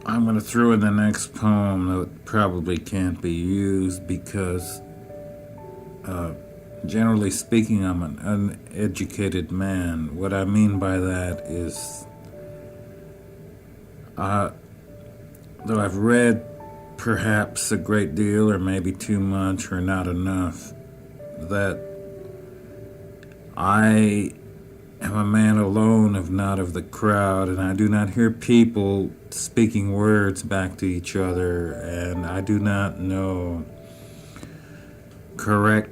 I'm going to throw in the next poem that probably can't be used because, generally speaking, I'm an uneducated man. What I mean by that is, though I've read perhaps a great deal, or maybe too much, or not enough, that I am a man alone, if not of the crowd, and I do not hear people speaking words back to each other, and I do not know correct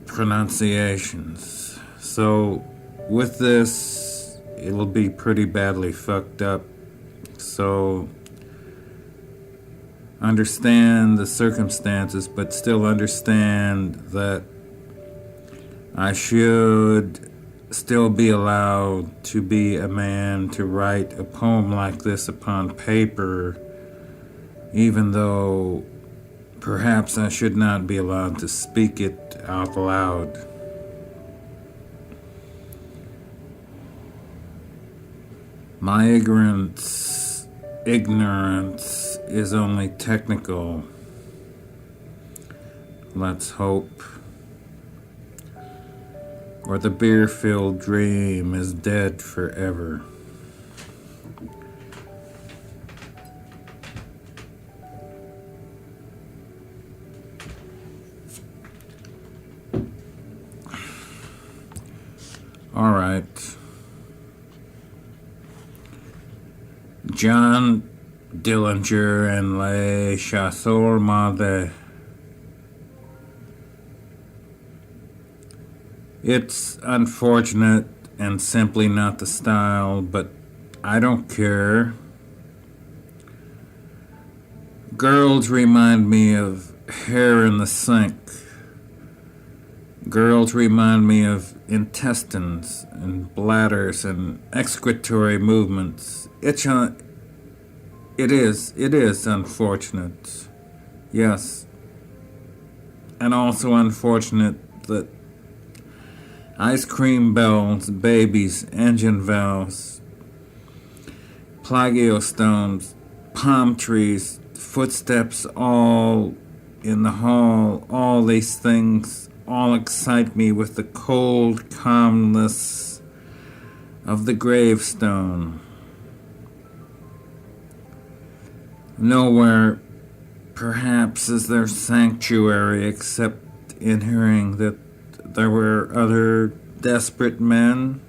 pronunciations. So, with this, it'll be pretty badly fucked up. So, understand the circumstances, but still understand that I should still be allowed to be a man to write a poem like this upon paper, even though perhaps I should not be allowed to speak it out loud. My ignorance is only technical. Let's hope. Or the beer-filled dream is dead forever. All right. John Dillinger and Les Chasseurs Maltais. It's unfortunate and simply not the style, but I don't care. Girls remind me of hair in the sink. Girls remind me of intestines and bladders and excretory movements. It is unfortunate. Yes. And also unfortunate that ice cream bells, babies, engine valves, plagiostomes, palm trees, footsteps all in the hall, all these things all excite me with the cold calmness of the gravestone. Nowhere, perhaps, is there sanctuary except in hearing that there were other desperate men.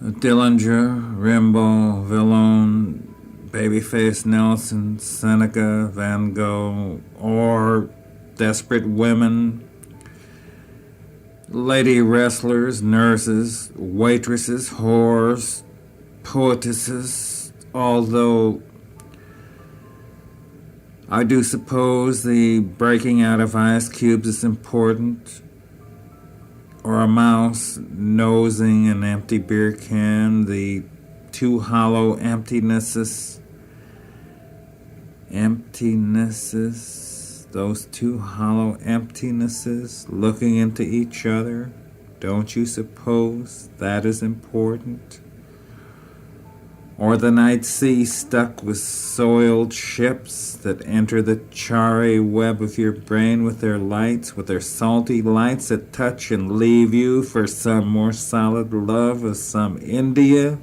Dillinger, Rimbaud, Villon, Babyface Nelson, Seneca, Van Gogh, or desperate women, lady wrestlers, nurses, waitresses, whores, poetesses, although I do suppose the breaking out of ice cubes is important, or a mouse nosing an empty beer can, the two hollow emptinesses, those two hollow emptinesses looking into each other. Don't you suppose that is important? Or the night sea stuck with soiled ships that enter the charry web of your brain with their lights, with their salty lights that touch and leave you for some more solid love of some India?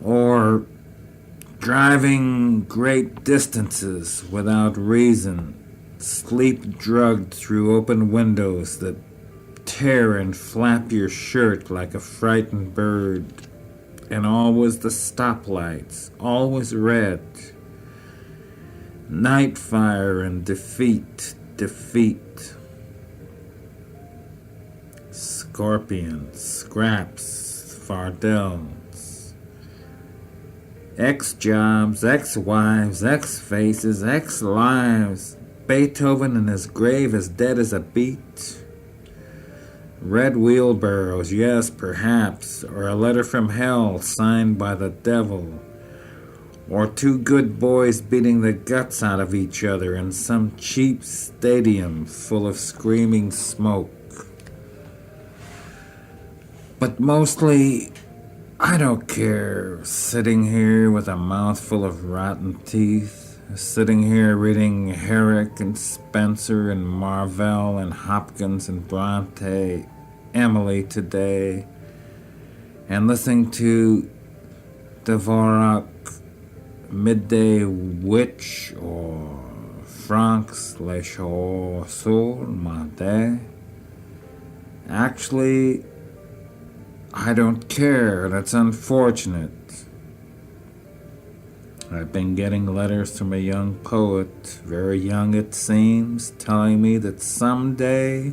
Or driving great distances without reason, sleep-drugged through open windows that tear and flap your shirt like a frightened bird, and always the stoplights, always red. Night fire and defeat. Scorpions, scraps, fardels. Ex-jobs, ex-wives, ex-faces, ex-lives. Beethoven in his grave as dead as a beet. Red wheelbarrows, yes, perhaps, or a letter from hell signed by the devil, or two good boys beating the guts out of each other in some cheap stadium full of screaming smoke. But mostly, I don't care. Sitting here with a mouthful of rotten teeth, sitting here reading Herrick and Spencer and Marvell and Hopkins and Bronte, Emily today, and listening to Dvorak, Midday Witch, or Frank's Les Chaussures Madé. Actually, I don't care, and it's unfortunate. I've been getting letters from a young poet, very young it seems, telling me that someday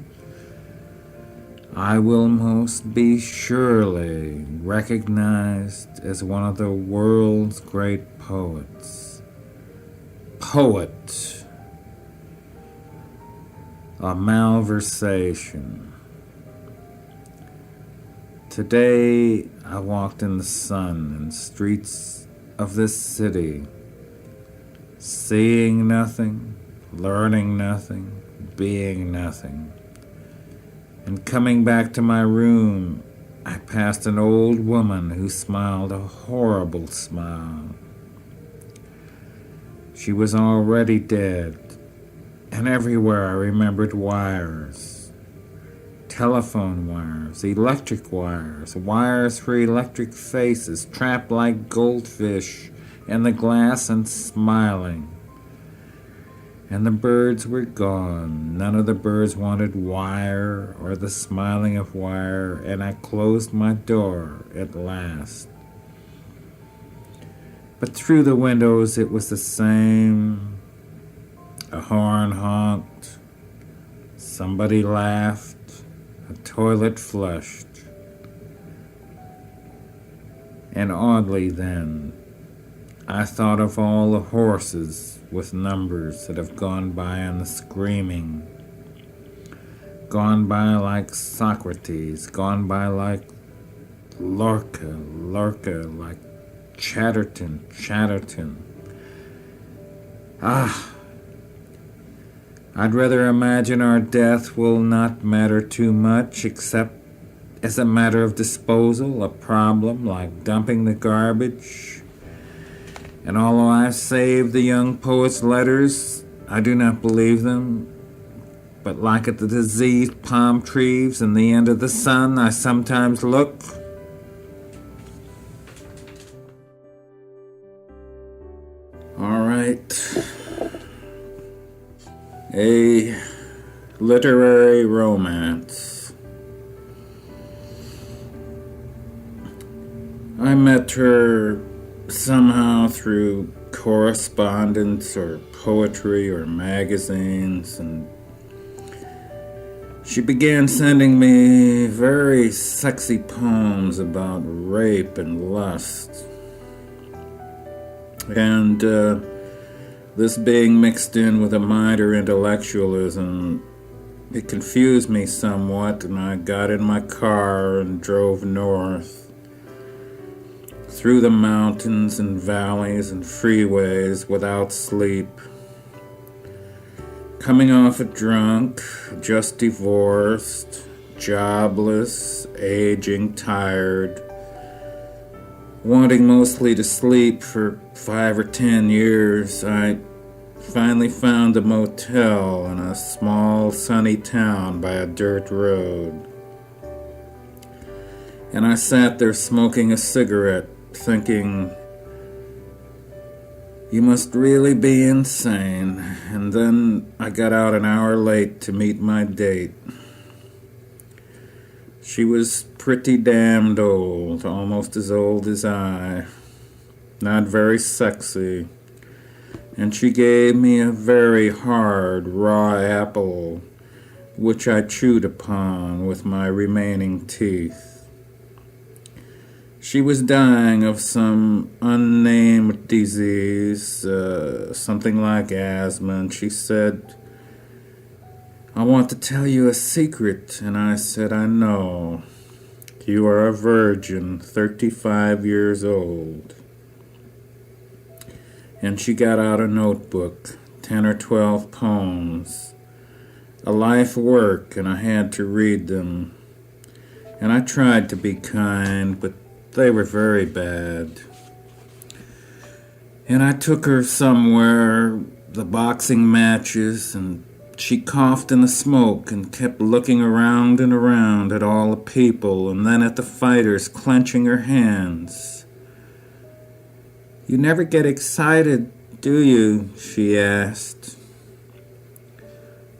I will most be surely recognized as one of the world's great poets. Poet. A malversation. Today I walked in the sun and streets of this city, seeing nothing, learning nothing, being nothing. And coming back to my room, I passed an old woman who smiled a horrible smile. She was already dead, and everywhere I remembered wires. Telephone wires, electric wires, wires for electric faces, trapped like goldfish in the glass and smiling. And the birds were gone. None of the birds wanted wire or the smiling of wire, and I closed my door at last. But through the windows it was the same. A horn honked. Somebody laughed. A toilet flushed. And oddly then, I thought of all the horses with numbers that have gone by in the screaming. Gone by like Socrates, gone by like Lorca, like Chatterton. I'd rather imagine our death will not matter too much, except as a matter of disposal, a problem like dumping the garbage. And although I saved the young poet's letters, I do not believe them. But like at the diseased palm trees in the end of the sun, I sometimes look. All right. A literary romance. I met her somehow through correspondence or poetry or magazines, and she began sending me very sexy poems about rape and lust. And this being mixed in with a minor intellectualism, it confused me somewhat, and I got in my car and drove north through the mountains and valleys and freeways without sleep. Coming off a drunk, just divorced, jobless, aging, tired, wanting mostly to sleep for 5 or 10 years, I finally found a motel in a small sunny town by a dirt road. And I sat there smoking a cigarette, thinking, you must really be insane. And then I got out an hour late to meet my date. She was pretty damned old, almost as old as I. Not very sexy. And she gave me a very hard, raw apple, which I chewed upon with my remaining teeth. She was dying of some unnamed disease, something like asthma, and she said, I want to tell you a secret. And I said, I know. You are a virgin, 35 years old. And she got out a notebook, 10 or 12 poems, a life work, and I had to read them. And I tried to be kind, but they were very bad. And I took her somewhere, the boxing matches, and she coughed in the smoke and kept looking around and around at all the people and then at the fighters, clenching her hands. "You never get excited, do you?" she asked.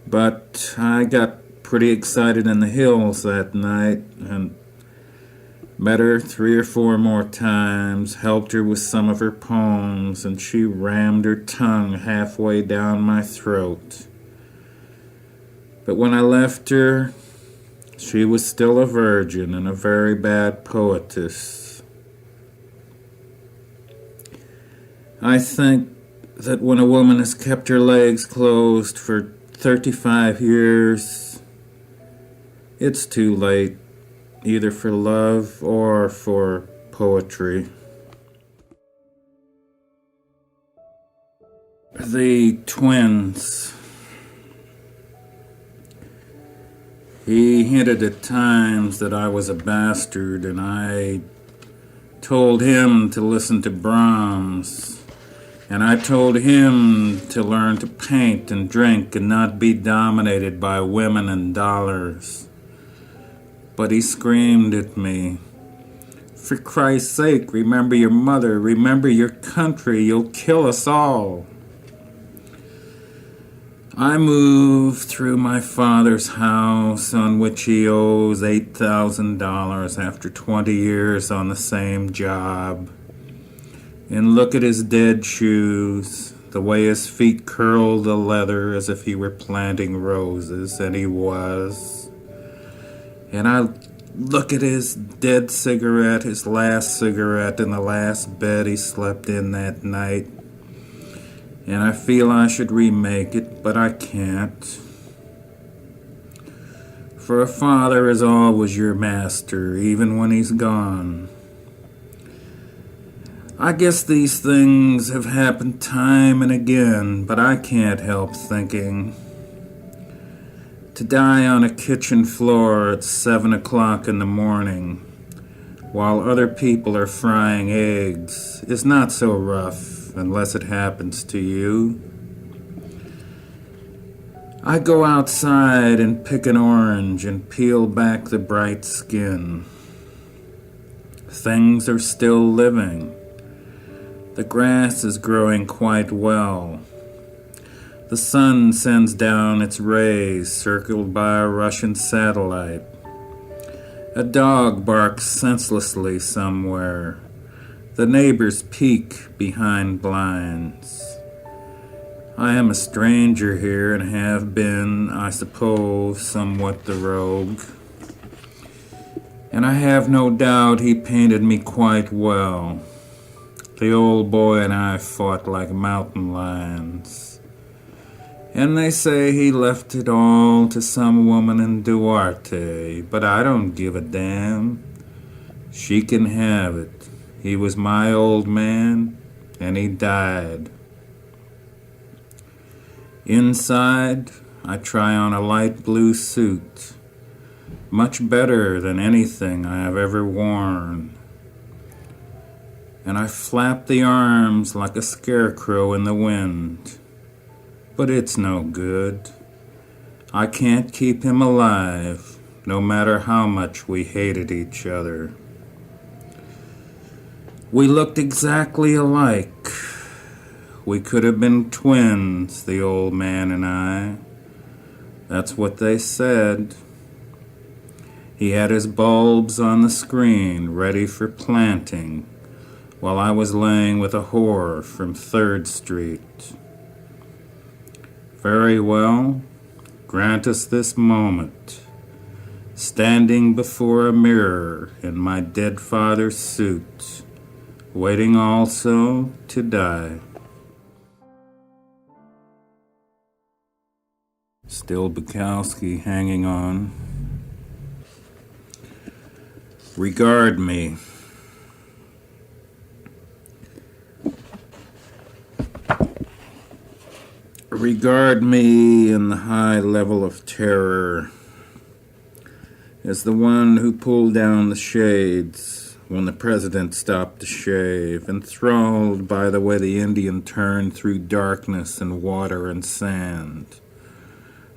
But I got pretty excited in the hills that night and met her 3 or 4 more times, helped her with some of her poems, and she rammed her tongue halfway down my throat. But when I left her, she was still a virgin and a very bad poetess. I think that when a woman has kept her legs closed for 35 years, it's too late, either for love or for poetry. The twins. He hinted at times that I was a bastard, and I told him to listen to Brahms. And I told him to learn to paint and drink and not be dominated by women and dollars. But he screamed at me, "For Christ's sake, remember your mother, remember your country, you'll kill us all." I moved through my father's house, on which he owes $8,000 after 20 years on the same job. And look at his dead shoes, the way his feet curled the leather as if he were planting roses, and he was. And I look at his dead cigarette, his last cigarette in the last bed he slept in that night, and I feel I should remake it, but I can't. For a father is always your master, even when he's gone. I guess these things have happened time and again, but I can't help thinking. To die on a kitchen floor at 7 o'clock in the morning, while other people are frying eggs, is not so rough unless it happens to you. I go outside and pick an orange and peel back the bright skin. Things are still living. The grass is growing quite well. The sun sends down its rays, circled by a Russian satellite. A dog barks senselessly somewhere. The neighbors peek behind blinds. I am a stranger here and have been, I suppose, somewhat the rogue. And I have no doubt he painted me quite well. The old boy and I fought like mountain lions. And they say he left it all to some woman in Duarte, but I don't give a damn. She can have it. He was my old man, and he died. Inside, I try on a light blue suit, much better than anything I have ever worn. And I flap the arms like a scarecrow in the wind. But it's no good. I can't keep him alive, no matter how much we hated each other. We looked exactly alike. We could have been twins, the old man and I. That's what they said. He had his bulbs on the screen, ready for planting, while I was laying with a whore from 3rd Street. Very well, grant us this moment, standing before a mirror in my dead father's suit, waiting also to die. Still Bukowski hanging on. Regard me. Regard me in the high level of terror. is the one who pulled down the shades when the president stopped to shave, enthralled by the way the Indian turned through darkness and water and sand.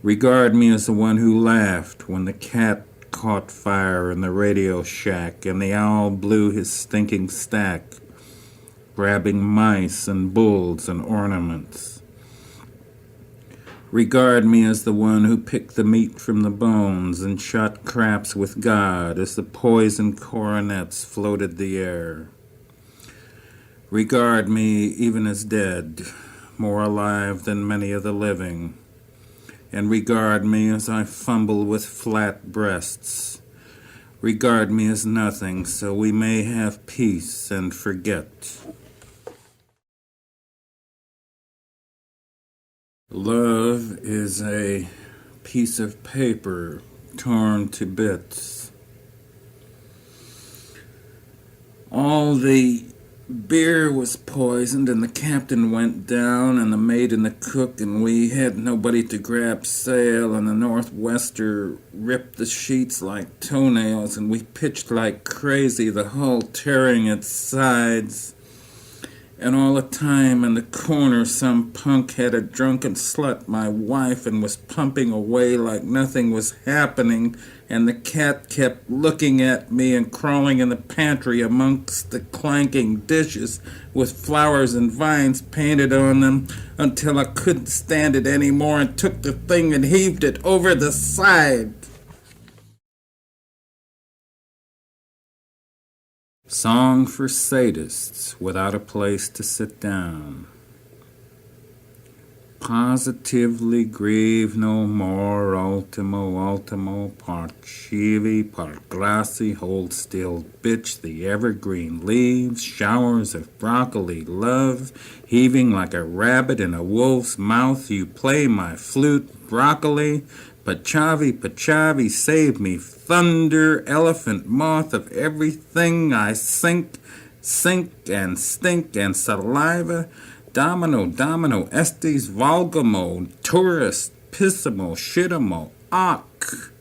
Regard me as the one who laughed when the cat caught fire in the radio shack and the owl blew his stinking stack, grabbing mice and bulls and ornaments. Regard me as the one who picked the meat from the bones and shot craps with God as the poison coronets floated the air. Regard me even as dead, more alive than many of the living, and regard me as I fumble with flat breasts. Regard me as nothing, so we may have peace and forget. Love is a piece of paper torn to bits. All the beer was poisoned and the captain went down and the mate and the cook, and we had nobody to grab sail, and the northwester ripped the sheets like toenails, and we pitched like crazy, the hull tearing its sides. And all the time in the corner some punk had a drunken slut, my wife, and was pumping away like nothing was happening, and the cat kept looking at me and crawling in the pantry amongst the clanking dishes with flowers and vines painted on them until I couldn't stand it anymore and took the thing and heaved it over the side. Song for sadists without a place to sit down. Positively grieve no more, ultimo, parchivi, pargrassi, hold still, bitch, the evergreen leaves, showers of broccoli love, heaving like a rabbit in a wolf's mouth, you play my flute, broccoli, Pachavi, save me, thunder, elephant moth of everything I sink and stink and saliva, domino, estes, vulgamo, tourist, pissimo, shitimo, ock.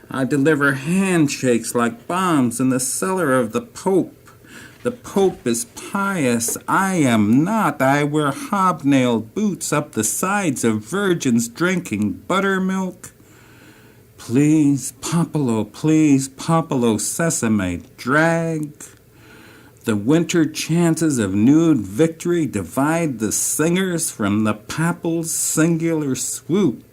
I deliver handshakes like bombs in the cellar of the Pope. The Pope is pious, I am not. I wear hobnailed boots up the sides of virgins drinking buttermilk. Please, Popolo, sesame, drag. The winter chances of nude victory divide the singers from the papal's singular swoop.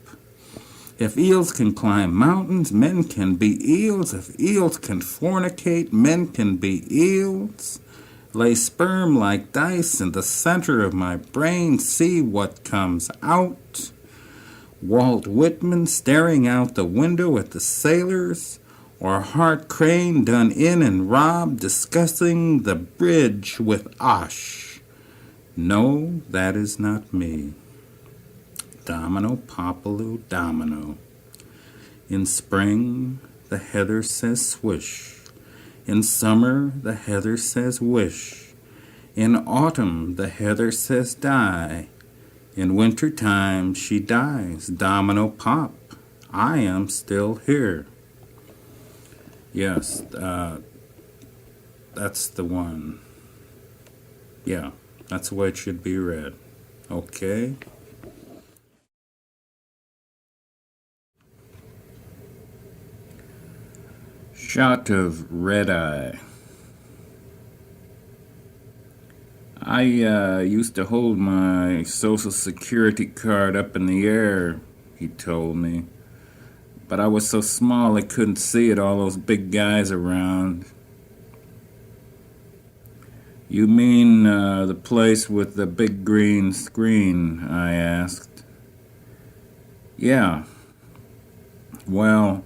If eels can climb mountains, men can be eels. If eels can fornicate, men can be eels. Lay sperm like dice in the center of my brain, see what comes out. Walt Whitman staring out the window at the sailors, or Hart Crane done in and robbed discussing the bridge with Osh. No, that is not me. Domino, Popolo, domino. In spring, the heather says swish. In summer, the heather says wish. In autumn, the heather says die. In winter time, she dies. Domino pop. I am still here. Yes, that's the one. Yeah, that's the way it should be read. Okay. Shot of red eye. I used to hold my Social Security card up in the air, he told me. But I was so small I couldn't see it, all those big guys around. You mean the place with the big green screen, I asked. Yeah. Well,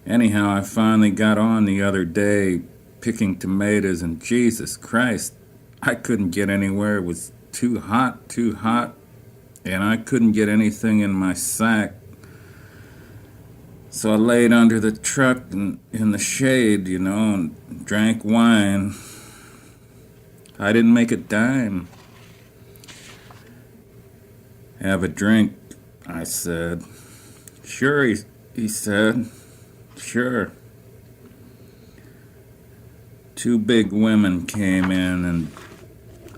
anyhow, I finally got on the other day picking tomatoes, and Jesus Christ, I couldn't get anywhere. It was too hot, and I couldn't get anything in my sack. So I laid under the truck in the shade, and drank wine. I didn't make a dime. Have a drink, I said. Sure, he said. Sure. Two big women came in, and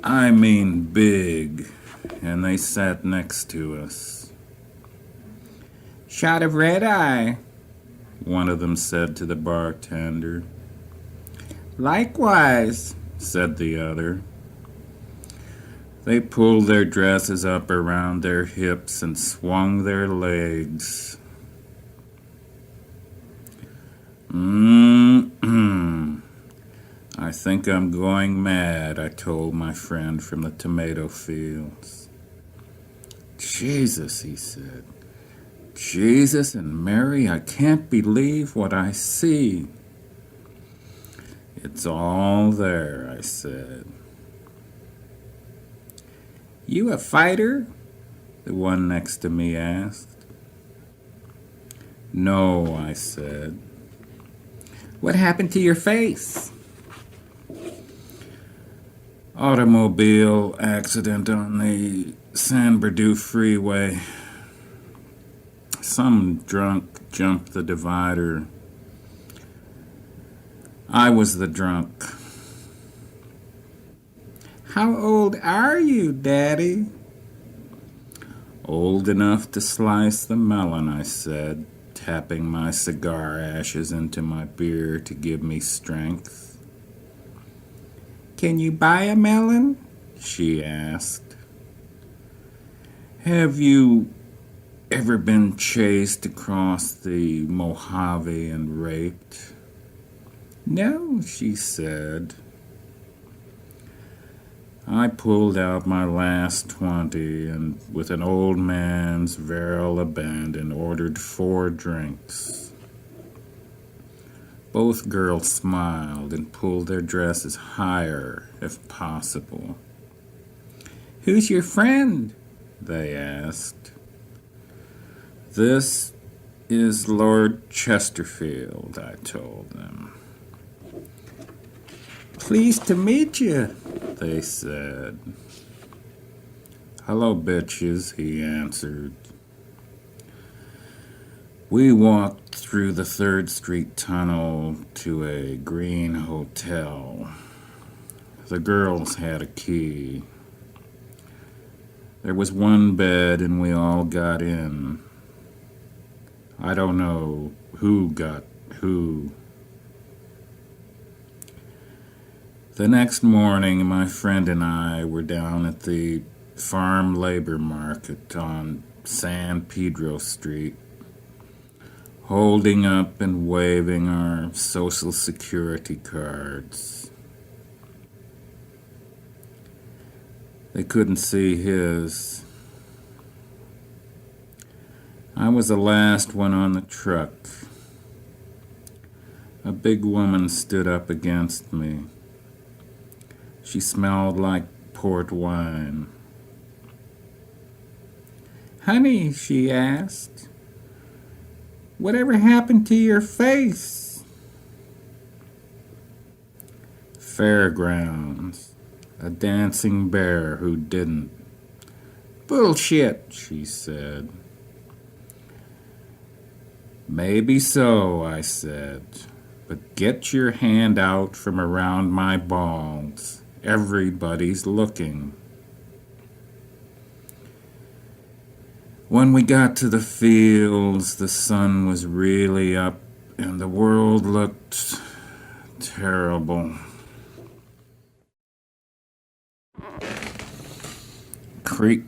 I mean big, and they sat next to us. "Shot of red eye," one of them said to the bartender. "Likewise," said the other. They pulled their dresses up around their hips and swung their legs. "I think I'm going mad," I told my friend from the tomato fields. "Jesus," he said. "Jesus and Mary, I can't believe what I see." "It's all there," I said. "You a fighter?" the one next to me asked. "No," I said. "What happened to your face?" "Automobile accident on the San Bernardino freeway. Some drunk jumped the divider. I was the drunk." "How old are you, Daddy?" "Old enough to slice the melon," I said, tapping my cigar ashes into my beer to give me strength. "Can you buy a melon?" she asked. "Have you ever been chased across the Mojave and raped?" "No," she said. I pulled out my last 20 and, with an old man's virile abandon, ordered 4 drinks. Both girls smiled and pulled their dresses higher, if possible. "Who's your friend?" they asked. "This is Lord Chesterfield," I told them. "Pleased to meet you," they said. "Hello, bitches," he answered. We walked through the 3rd Street tunnel to a green hotel. The girls had a key. There was one bed and we all got in. I don't know who got who. The next morning, my friend and I were down at the farm labor market on San Pedro Street, holding up and waving our Social Security cards. They couldn't see his. I was the last one on the truck. A big woman stood up against me. She smelled like port wine. "Honey," she asked, "whatever happened to your face?" "Fairgrounds. A dancing bear who didn't." "Bullshit," she said. "Maybe so," I said, "but get your hand out from around my balls. Everybody's looking." When we got to the fields, the sun was really up and the world looked terrible. Creek.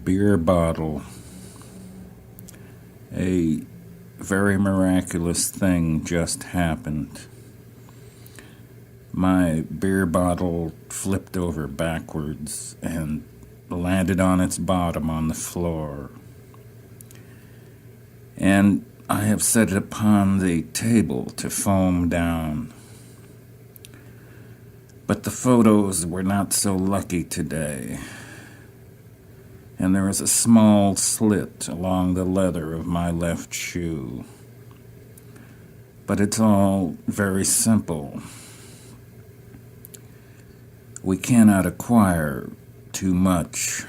Beer bottle. A very miraculous thing just happened. My beer bottle flipped over backwards and landed on its bottom on the floor. And I have set it upon the table to foam down. But the photos were not so lucky today. And there is a small slit along the leather of my left shoe. But it's all very simple. We cannot acquire too much.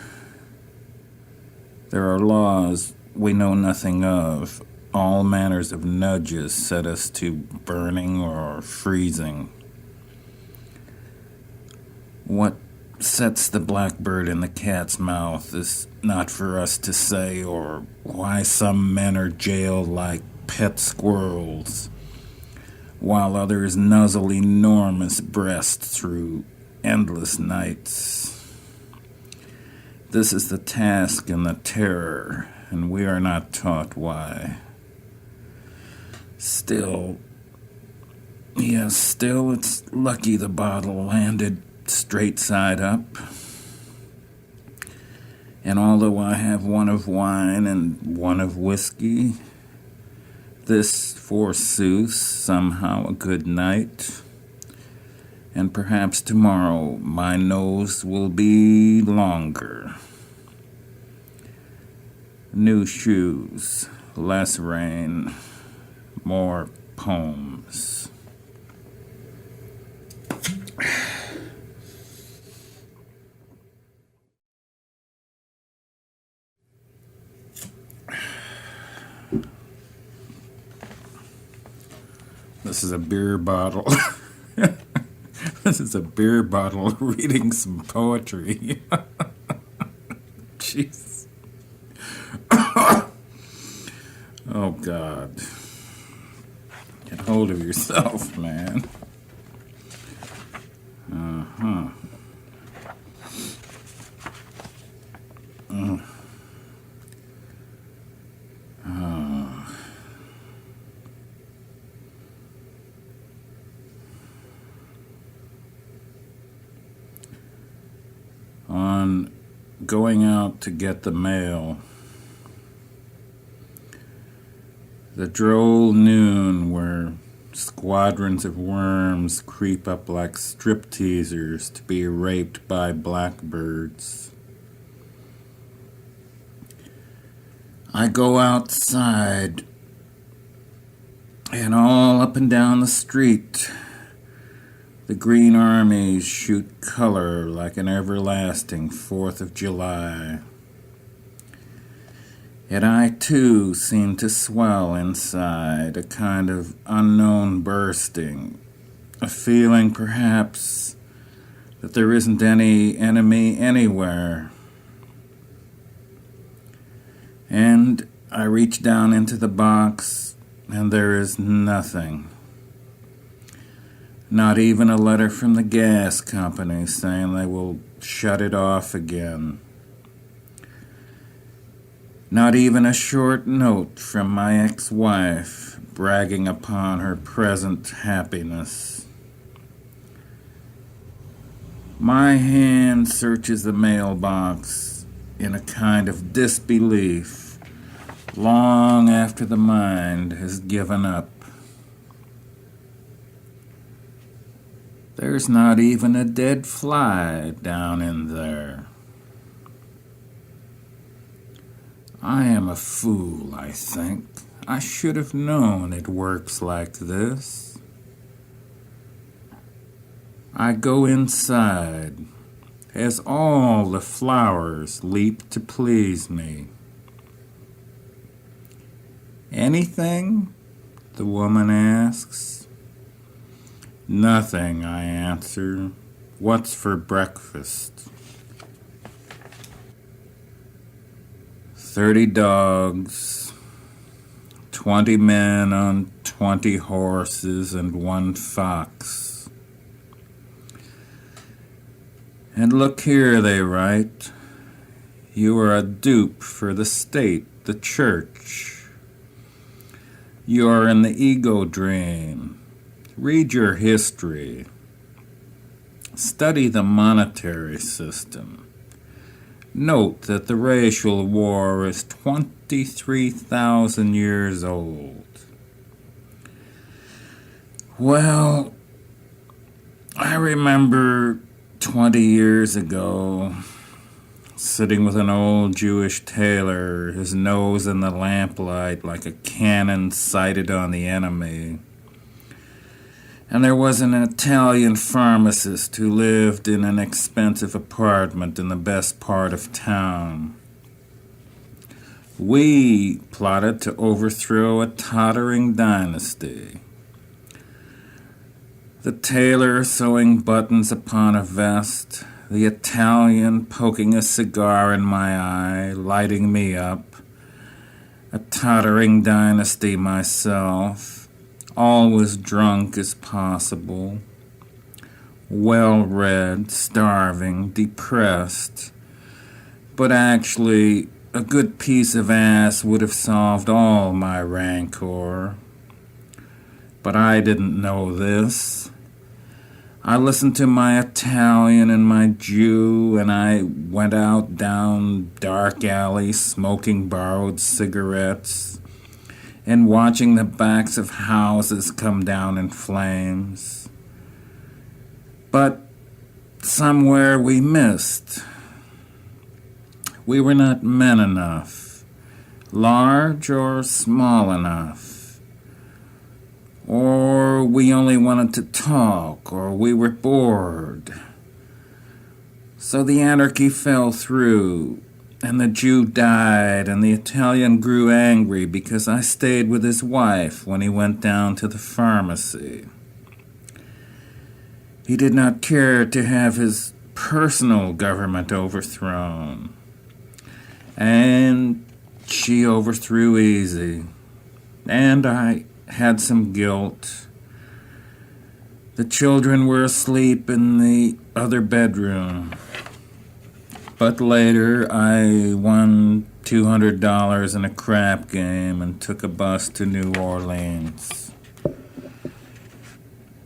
There are laws we know nothing of. All manners of nudges set us to burning or freezing. What sets the blackbird in the cat's mouth is not for us to say, or why some men are jailed like pet squirrels, while others nuzzle enormous breasts through endless nights. This is the task and the terror, and we are not taught why. Still, it's lucky the bottle landed straight side up. And although I have one of wine and one of whiskey, this, forsooth, somehow a good night. And perhaps tomorrow my nose will be longer. New shoes, less rain, more poems. This is a beer bottle. This is a beer bottle reading some poetry. Jeez. Oh, God. Get hold of yourself, man. Uh-huh. On going out to get the mail, the droll noon where squadrons of worms creep up like stripteasers to be raped by blackbirds. I go outside, and all up and down the street, the green armies shoot color like an everlasting 4th of July. Yet I, too, seem to swell inside, a kind of unknown bursting, a feeling, perhaps, that there isn't any enemy anywhere. And I reach down into the box, and there is nothing. Not even a letter from the gas company saying they will shut it off again. Not even a short note from my ex-wife bragging upon her present happiness. My hand searches the mailbox in a kind of disbelief long after the mind has given up. There's not even a dead fly down in there. I am a fool, I think. I should have known it works like this. I go inside as all the flowers leap to please me. Anything? The woman asks. Nothing, I answer. What's for breakfast? 30 dogs, 20 men on 20 horses, and 1 fox. And look here, they write, you are a dupe for the state, the church. You are in the ego dream. Read your history. Study the monetary system. Note that the racial war is 23,000 years old. Well, I remember 20 years ago, sitting with an old Jewish tailor, his nose in the lamplight like a cannon sighted on the enemy. And there was an Italian pharmacist who lived in an expensive apartment in the best part of town. We plotted to overthrow a tottering dynasty. The tailor sewing buttons upon a vest, the Italian poking a cigar in my eye, lighting me up, a tottering dynasty myself, always drunk as possible, well-read, starving, depressed, but actually a good piece of ass would have solved all my rancor. But I didn't know this. I listened to my Italian and my Jew, and I went out down dark alleys smoking borrowed cigarettes and watching the backs of houses come down in flames. But somewhere we missed. We were not men enough, large or small enough. Or we only wanted to talk, or we were bored. So the anarchy fell through, and the Jew died, and the Italian grew angry because I stayed with his wife when he went down to the pharmacy. He did not care to have his personal government overthrown. And she overthrew easy. And I had some guilt. The children were asleep in the other bedroom. But later I won $200 in a crap game and took a bus to New Orleans.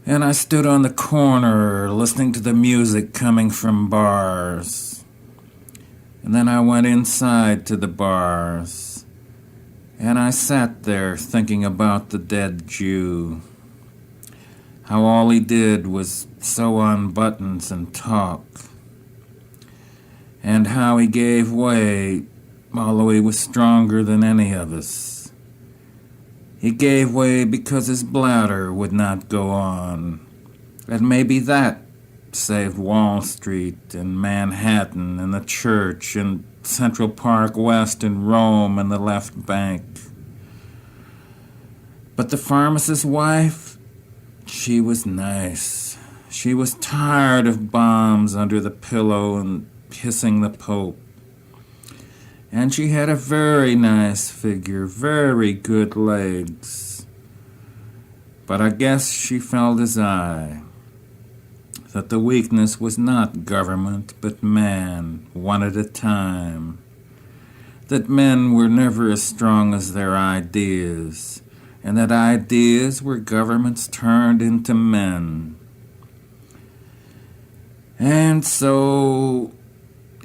And I stood on the corner listening to the music coming from bars. And then I went inside to the bars, and I sat there thinking about the dead Jew, how all he did was sew on buttons and talk, and how he gave way, although he was stronger than any of us. He gave way because his bladder would not go on, and maybe that saved Wall Street and Manhattan and the church and Central Park West and Rome and the left bank. But the pharmacist's wife, she was nice. She was tired of bombs under the pillow and kissing the Pope. And she had a very nice figure, very good legs. But I guess she felt his eye, that the weakness was not government, but man, one at a time. That men were never as strong as their ideas, and that ideas were governments turned into men. And so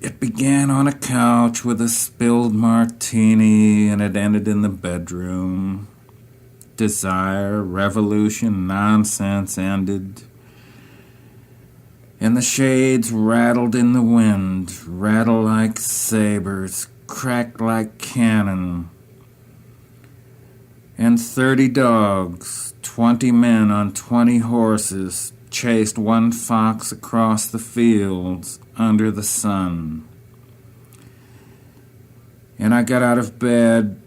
it began on a couch with a spilled martini, and it ended in the bedroom. Desire, revolution, nonsense ended. And the shades rattled in the wind, rattled like sabers, cracked like cannon. And 30 dogs, 20 men on 20 horses, chased one fox across the fields under the sun. And I got out of bed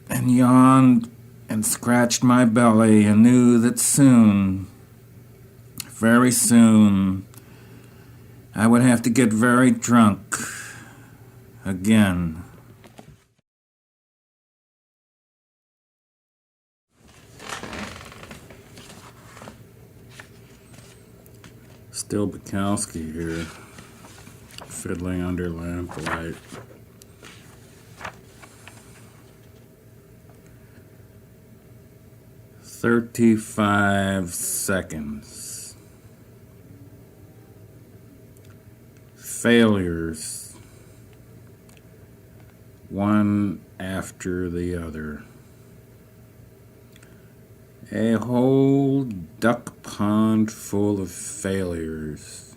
and yawned and scratched my belly and knew that soon, very soon, I would have to get very drunk again. Still Bukowski here, fiddling under lamplight. "35 seconds. Failures, one after the other. A whole duck pond full of failures.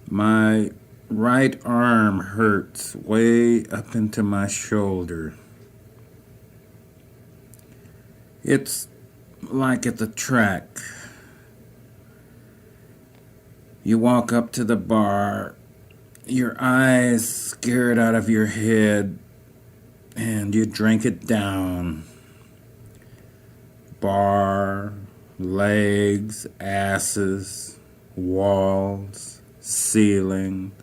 My right arm hurts way up into my shoulder. It's like at the track. You walk up to the bar, your eyes scared out of your head, and you drink it down. Bar, legs, asses, walls, ceiling,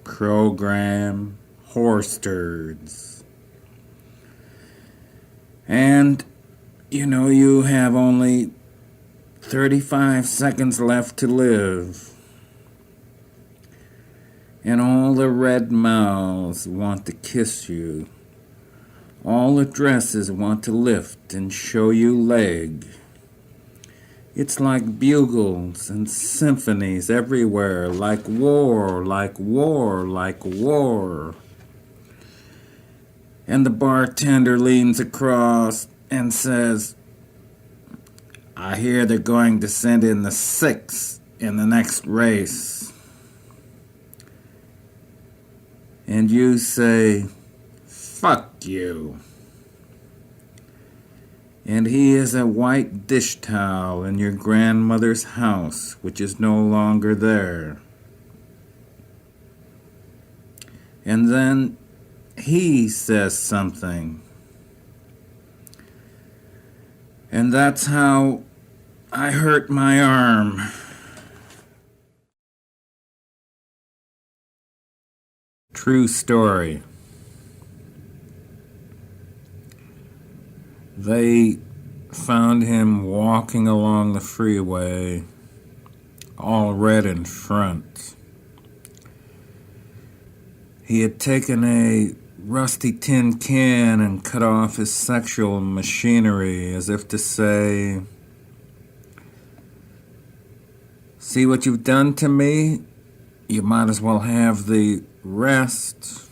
program, horse turds. And, you have only 35 seconds left to live. And all the red mouths want to kiss you. All the dresses want to lift and show you leg. It's like bugles and symphonies everywhere, like war, like war, like war. And the bartender leans across and says, I hear they're going to send in the 6 in the next race. And you say, fuck you. And he is a white dish towel in your grandmother's house, which is no longer there. And then he says something. And that's how I hurt my arm. True story. They found him walking along the freeway, all red in front. He had taken a rusty tin can and cut off his sexual machinery as if to say, see what you've done to me? You might as well have the rest.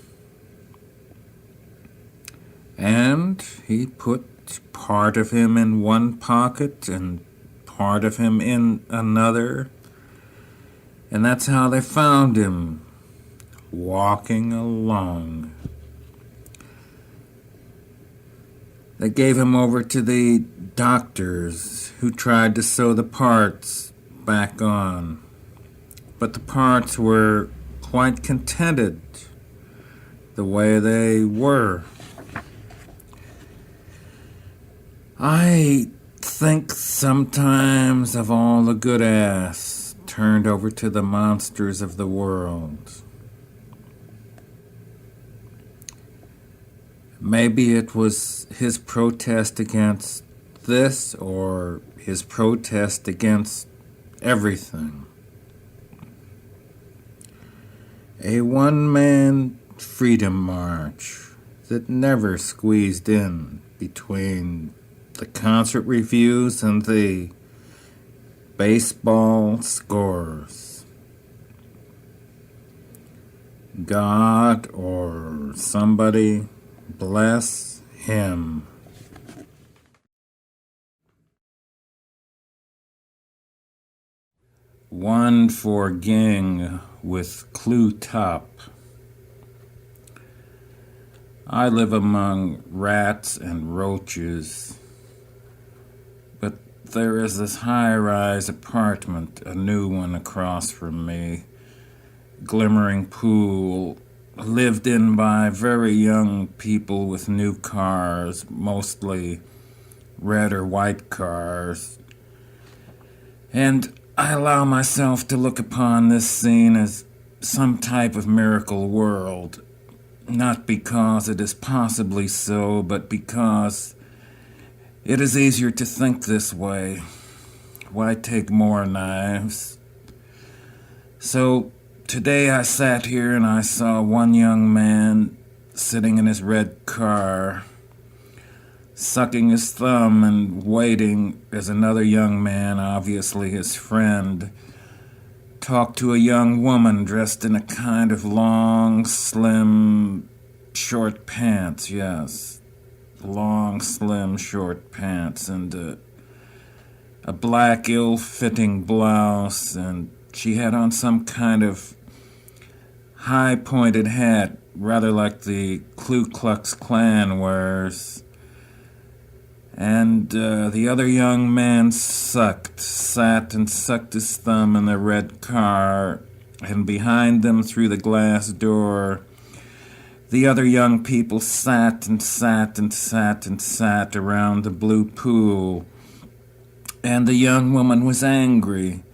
And he put part of him in one pocket and part of him in another. And that's how they found him, walking along. They gave him over to the doctors who tried to sew the parts back on. But the parts were quite contented the way they were. I think sometimes of all the good ass turned over to the monsters of the world. Maybe it was his protest against this or his protest against everything. A one-man freedom march that never squeezed in between the concert reviews and the baseball scores. God or somebody bless him. One for Ging with Clue Top. I live among rats and roaches, but there is this high-rise apartment, a new one across from me, glimmering pool, lived in by very young people with new cars, mostly red or white cars. And I allow myself to look upon this scene as some type of miracle world, not because it is possibly so, but because it is easier to think this way. Why take more knives? So today I sat here and I saw one young man sitting in his red car, sucking his thumb and waiting as another young man, obviously his friend, talked to a young woman dressed in a kind of long, slim, short pants, yes. Long, slim, short pants and a black, ill-fitting blouse, and she had on some kind of high-pointed hat, rather like the Ku Klux Klan wears. And and the other young man sat and sucked his thumb in the red car, and behind them through the glass door, the other young people sat and sat and sat and sat around the blue pool, and the young woman was angry.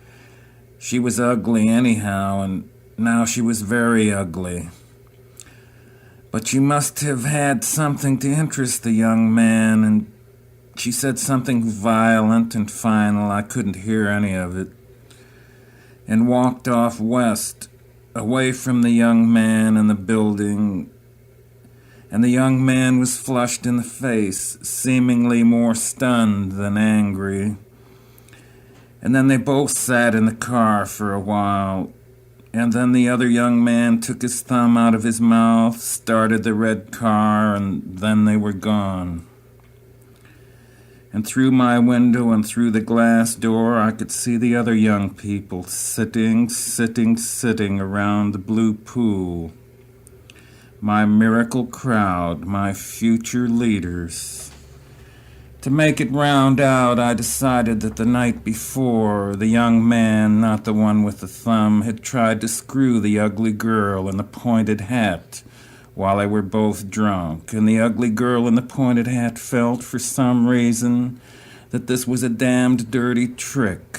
She was ugly anyhow, and now she was very ugly. But she must have had something to interest the young man, and she said something violent and final, I couldn't hear any of it, and walked off west, away from the young man and the building, and the young man was flushed in the face, seemingly more stunned than angry. And then they both sat in the car for a while, and then the other young man took his thumb out of his mouth, started the red car, and then they were gone. And through my window and through the glass door, I could see the other young people sitting around the blue pool. My miracle crowd, my future leaders. To make it round out, I decided that the night before, the young man, not the one with the thumb, had tried to screw the ugly girl in the pointed hat while they were both drunk, and the ugly girl in the pointed hat felt, for some reason, that this was a damned dirty trick.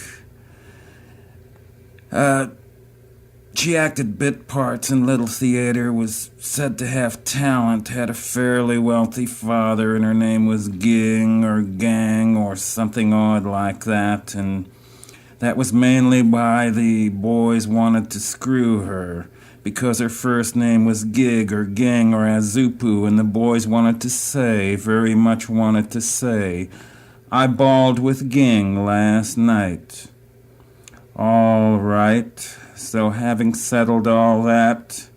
She acted bit parts in little theater, was said to have talent, had a fairly wealthy father, and her name was Ging or Gang or something odd like that, and that was mainly why the boys wanted to screw her, because her first name was Gig or Gang or Azupu, and the boys wanted to say, very much wanted to say, I balled with Ging last night. All right. So having settled all that,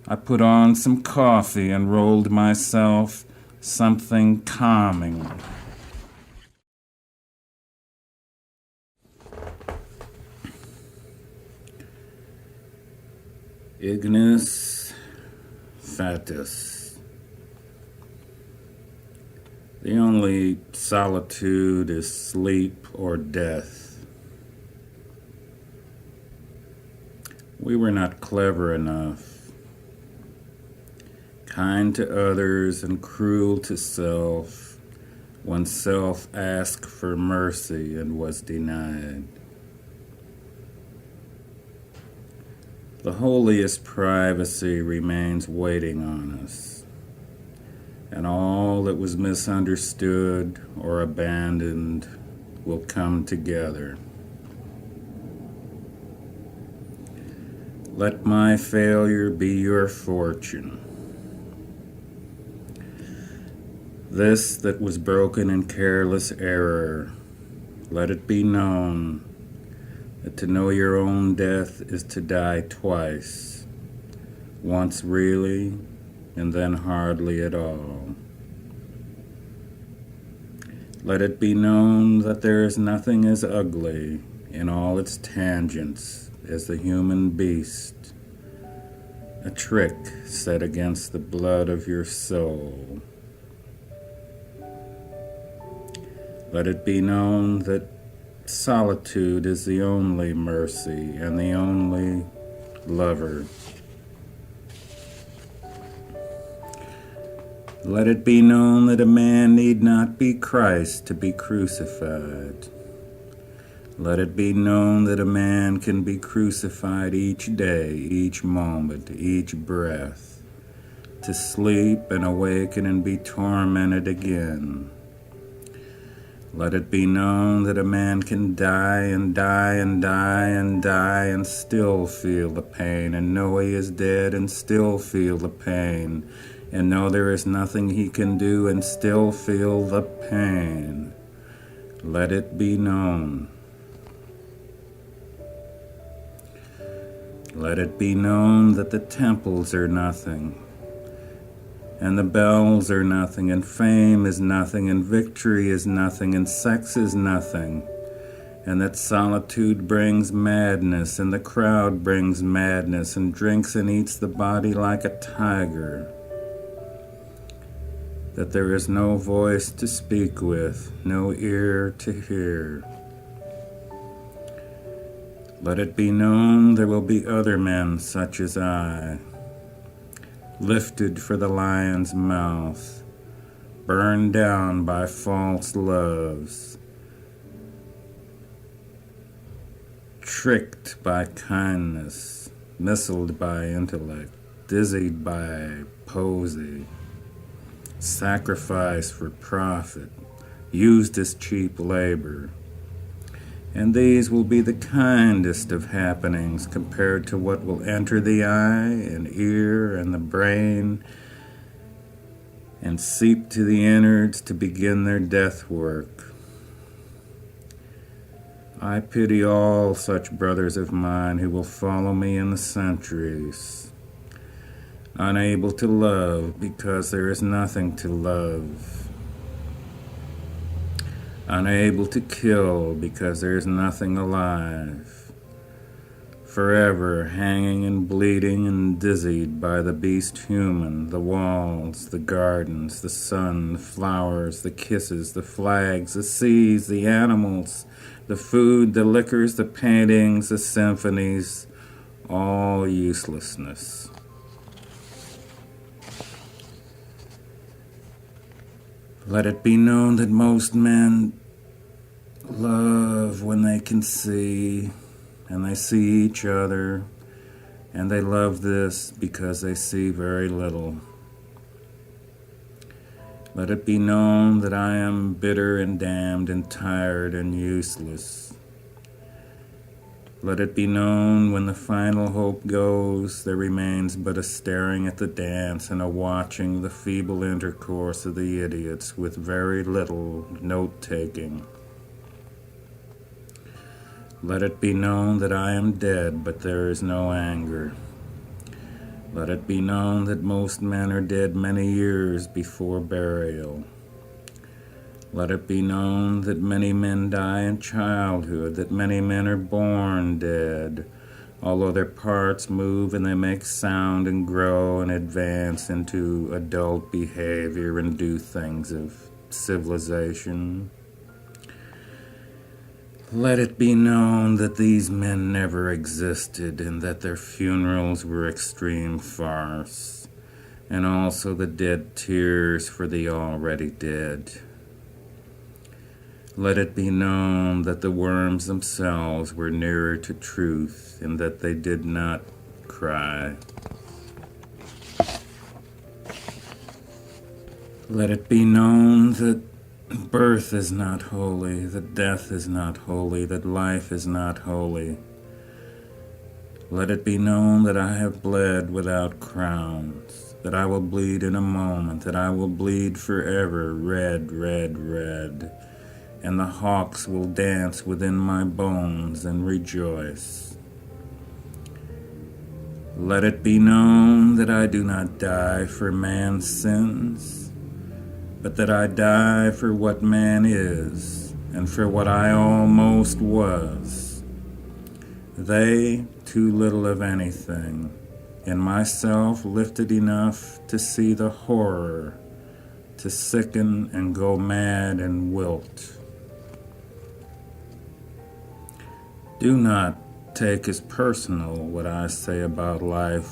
I put on some coffee and rolled myself something calming. Ignis Fatuus. The only solitude is sleep or death. We were not clever enough, kind to others and cruel to self, when self asked for mercy and was denied. The holiest privacy remains waiting on us, and all that was misunderstood or abandoned will come together. Let my failure be your fortune. This that was broken in careless error, let it be known that to know your own death is to die twice, once really and then hardly at all. Let it be known that there is nothing as ugly in all its tangents as the human beast, a trick set against the blood of your soul. Let it be known that solitude is the only mercy and the only lover. Let it be known that a man need not be Christ to be crucified. Let it be known that a man can be crucified each day, each moment, each breath, to sleep and awaken and be tormented again. Let it be known that a man can die and die and die and die and still feel the pain, and know he is dead and still feel the pain, and know there is nothing he can do and still feel the pain. Let it be known. Let it be known that the temples are nothing, and the bells are nothing, and fame is nothing, and victory is nothing, and sex is nothing, and that solitude brings madness, and the crowd brings madness, and drinks and eats the body like a tiger. that there is no voice to speak with, no ear to hear. Let it be known there will be other men such as I, lifted for the lion's mouth, burned down by false loves, tricked by kindness, missiled by intellect, dizzied by poesy, sacrificed for profit, used as cheap labor. And these will be the kindest of happenings compared to what will enter the eye and ear and the brain and seep to the innards to begin their death work. I pity all such brothers of mine who will follow me in the centuries, unable to love because there is nothing to love, unable to kill because there is nothing alive, forever hanging and bleeding and dizzied by the beast human, the walls, the gardens, the sun, the flowers, the kisses, the flags, the seas, the animals, the food, the liquors, the paintings, the symphonies, all uselessness. Let it be known that most men love when they can see, and they see each other, and they love this because they see very little. Let it be known that I am bitter and damned and tired and useless. Let it be known when the final hope goes, there remains but a staring at the dance and a watching the feeble intercourse of the idiots with very little note-taking. Let it be known that I am dead, but there is no anger. Let it be known that most men are dead many years before burial. Let it be known that many men die in childhood, that many men are born dead, although their parts move and they make sound and grow and advance into adult behavior and do things of civilization. Let it be known that these men never existed and that their funerals were extreme farce, and also the dead tears for the already dead. Let it be known that the worms themselves were nearer to truth and that they did not cry. Let it be known that birth is not holy, that death is not holy, that life is not holy. Let it be known that I have bled without crowns, that I will bleed in a moment, that I will bleed forever, red, red, red, and the hawks will dance within my bones and rejoice. Let it be known that I do not die for man's sins, but that I die for what man is and for what I almost was. They, too little of anything, in myself lifted enough to see the horror, to sicken and go mad and wilt. Do not take as personal what I say about life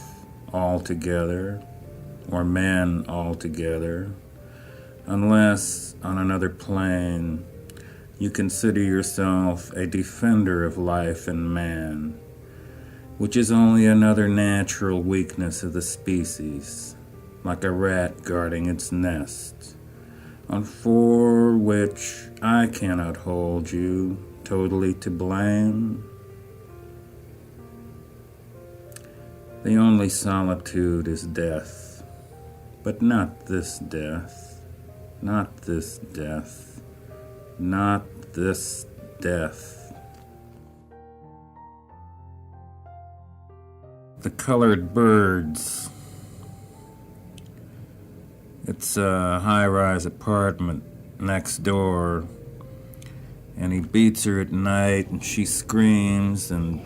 altogether, or men altogether, unless, on another plane, you consider yourself a defender of life and man, which is only another natural weakness of the species, like a rat guarding its nest, and for which I cannot hold you totally to blame. The only solitude is death, but not this death, not this death, not this death. The Colored Birds. It's a high-rise apartment next door, and he beats her at night and she screams and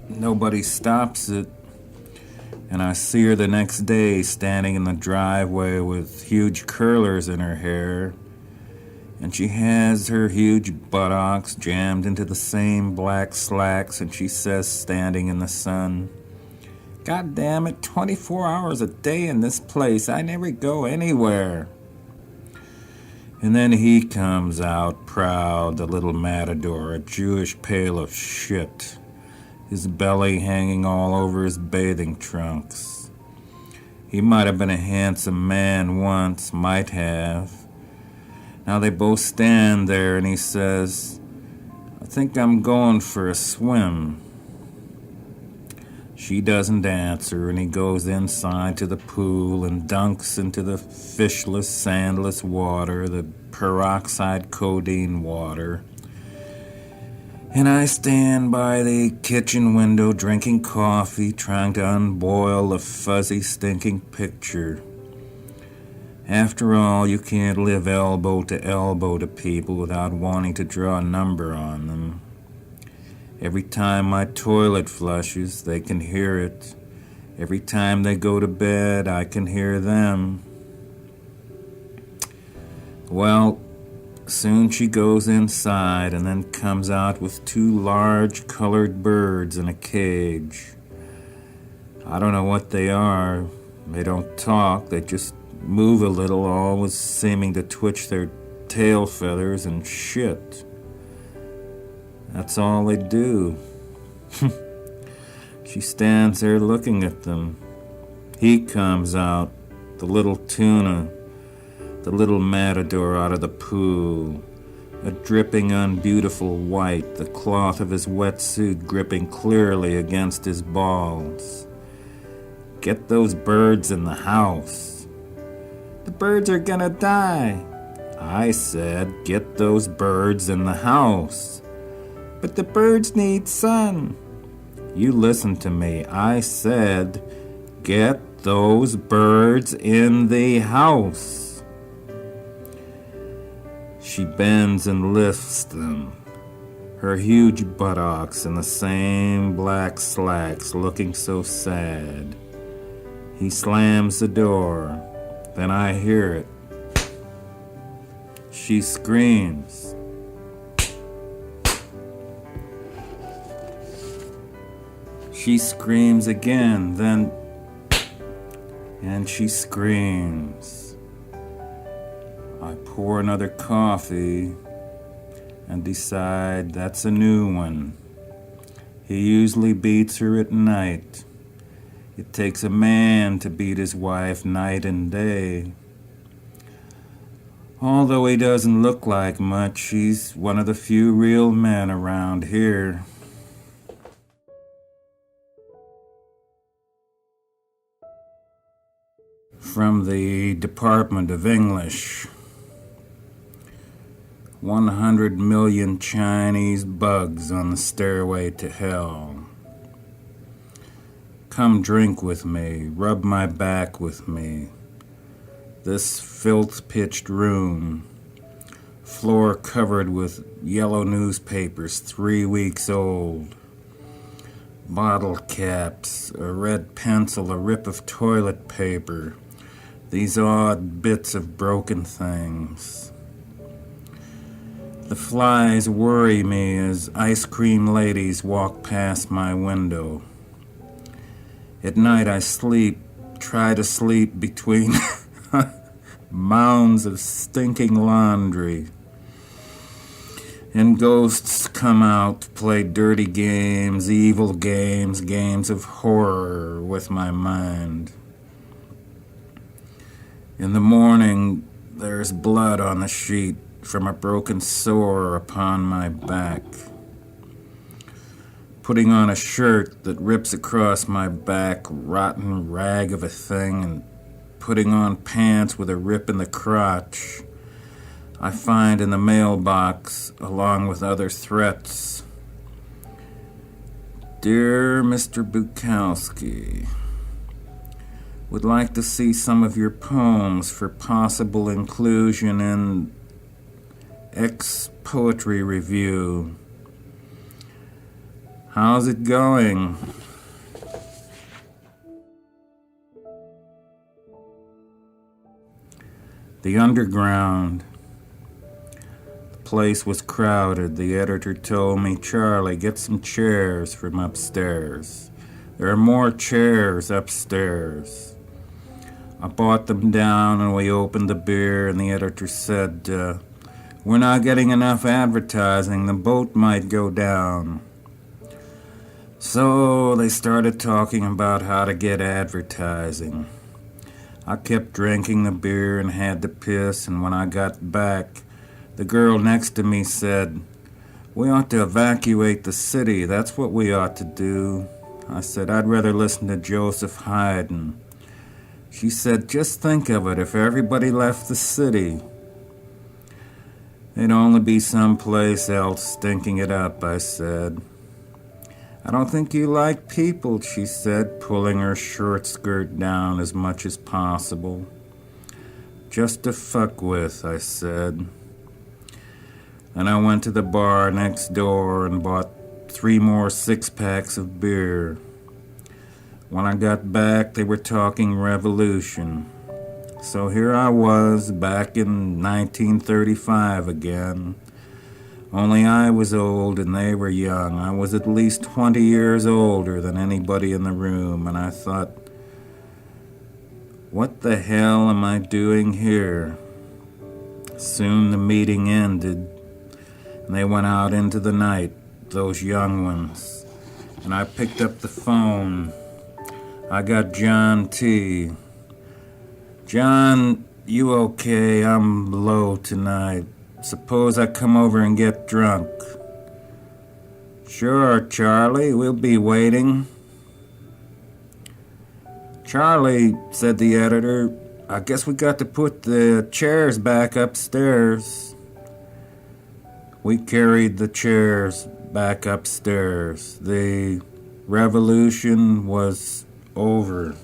nobody stops it. And I see her the next day standing in the driveway with huge curlers in her hair. And she has her huge buttocks jammed into the same black slacks, and she says, standing in the sun, "God damn it, 24 hours a day in this place. I never go anywhere." And then he comes out proud, the little matador, a Jewish pail of shit, his belly hanging all over his bathing trunks. He might have been a handsome man once, might have. Now they both stand there, and he says, "I think I'm going for a swim." She doesn't answer, and he goes inside to the pool and dunks into the fishless, sandless water, the peroxide codeine water. And I stand by the kitchen window drinking coffee, trying to unboil the fuzzy, stinking picture. After all, you can't live elbow to people without wanting to draw a number on them. Every time my toilet flushes, they can hear it. Every time they go to bed, I can hear them. Well, soon she goes inside and then comes out with 2 large colored birds in a cage. I don't know what they are. They don't talk, they just move a little, always seeming to twitch their tail feathers and shit. That's all they do. She stands there looking at them. He comes out, the little tuna, the little matador out of the pool, a dripping, unbeautiful white, the cloth of his wetsuit gripping clearly against his balls. "Get those birds in the house." "The birds are gonna die." "I said, get those birds in the house." "But the birds need sun." "You listen to me. I said, get those birds in the house." She bends and lifts them, her huge buttocks in the same black slacks, looking so sad. He slams the door. Then I hear it. She screams. She screams again, then, and she screams. I pour another coffee and decide that's a new one. He usually beats her at night. It takes a man to beat his wife night and day. Although he doesn't look like much, he's one of the few real men around here. From the Department of English. 100 million Chinese bugs on the stairway to hell. Come drink with me, rub my back with me. This filth-pitched room, floor covered with yellow newspapers 3 weeks old, bottle caps, a red pencil, a rip of toilet paper, these odd bits of broken things. The flies worry me as ice cream ladies walk past my window. At night I try to sleep between mounds of stinking laundry. And ghosts come out to play dirty games, evil games, games of horror with my mind. In the morning, there's blood on the sheet from a broken sore upon my back. Putting on a shirt that rips across my back, rotten rag of a thing, and putting on pants with a rip in the crotch, I find in the mailbox, along with other threats. Dear Mr. Bukowski, would like to see some of your poems for possible inclusion in X Poetry Review. How's it going? The underground. The place was crowded. The editor told me, "Charlie, get some chairs from upstairs. There are more chairs upstairs." I bought them down and we opened the beer, and the editor said, "We're not getting enough advertising. The boat might go down." So they started talking about how to get advertising. I kept drinking the beer and had to piss, and when I got back, the girl next to me said, "We ought to evacuate the city. That's what we ought to do." I said, "I'd rather listen to Joseph Haydn." She said, "Just think of it, if everybody left the city, they'd only be someplace else stinking it up," I said. "I don't think you like people," she said, pulling her short skirt down as much as possible. "Just to fuck with," I said. Then I went to the bar next door and bought 3 more 6-packs of beer. When I got back, they were talking revolution. So here I was, back in 1935 again. Only I was old and they were young. I was at least 20 years older than anybody in the room, and I thought, what the hell am I doing here? Soon the meeting ended, and they went out into the night, those young ones, and I picked up the phone. I got John T. "John, you okay? I'm low tonight. Suppose I come over and get drunk." "Sure, Charlie, we'll be waiting." "Charlie," said the editor, "I guess we got to put the chairs back upstairs." We carried the chairs back upstairs. The revolution was over.